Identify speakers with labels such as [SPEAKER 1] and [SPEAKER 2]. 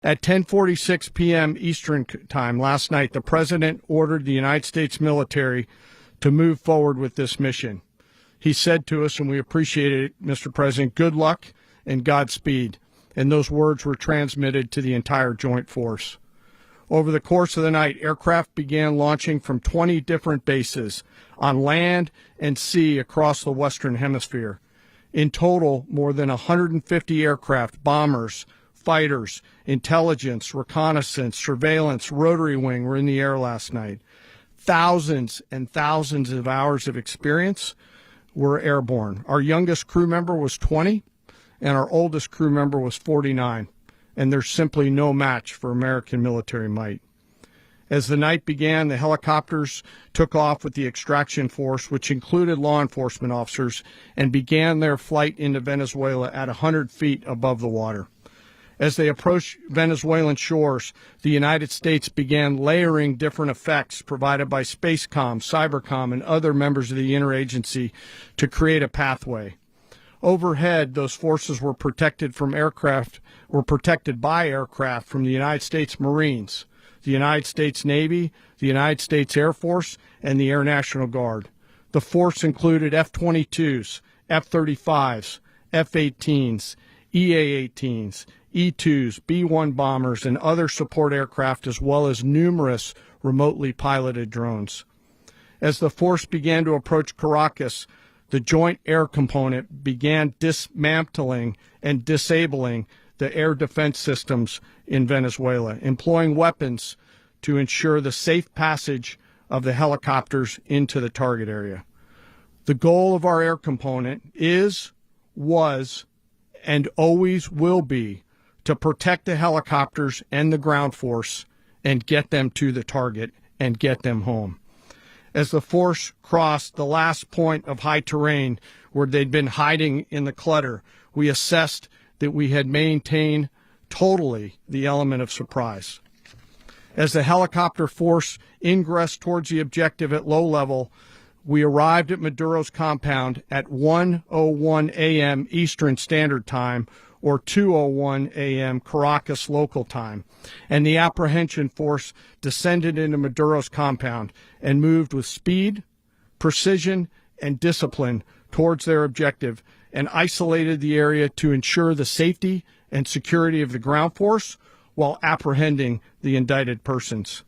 [SPEAKER 1] At 10:46 p.m. Eastern Time last night, the President ordered the United States military to move forward with this mission. He said to us, and we appreciate it, Mr. President, good luck and Godspeed. And those words were transmitted to the entire Joint Force. Over the course of the night, aircraft began launching from 20 different bases on land and sea across the Western Hemisphere. In total, more than 150 aircraft, bombers, fighters, intelligence, reconnaissance, surveillance, rotary wing were in the air last night. Thousands and thousands of hours of experience were airborne. Our youngest crew member was 20, and our oldest crew member was 49, and there's simply no match for American military might. As the night began, the helicopters took off with the extraction force, which included law enforcement officers, and began their flight into Venezuela at 100 feet above the water. As they approached Venezuelan shores, the United States began layering different effects provided by Spacecom, Cybercom, and other members of the interagency to create a pathway. Overhead, those forces were protected by aircraft from the United States Marines, the United States Navy, the United States Air Force, and the Air National Guard. The force included F-22s, F-35s, F-18s, EA-18s, E-2s, B-1 bombers, and other support aircraft, as well as numerous remotely piloted drones. As the force began to approach Caracas, the Joint Air Component began dismantling and disabling the air defense systems in Venezuela, employing weapons to ensure the safe passage of the helicopters into the target area. The goal of our air component is, was, and always will be to protect the helicopters and the ground force and get them to the target and get them home. As the force crossed the last point of high terrain where they'd been hiding in the clutter, we assessed that we had maintained totally the element of surprise. As the helicopter force ingressed towards the objective at low level, we arrived at Maduro's compound at 1:01 a.m. Eastern Standard Time, or 2:01 a.m. Caracas local time, and the apprehension force descended into Maduro's compound and moved with speed, precision, and discipline towards their objective and isolated the area to ensure the safety and security of the ground force while apprehending the indicted persons.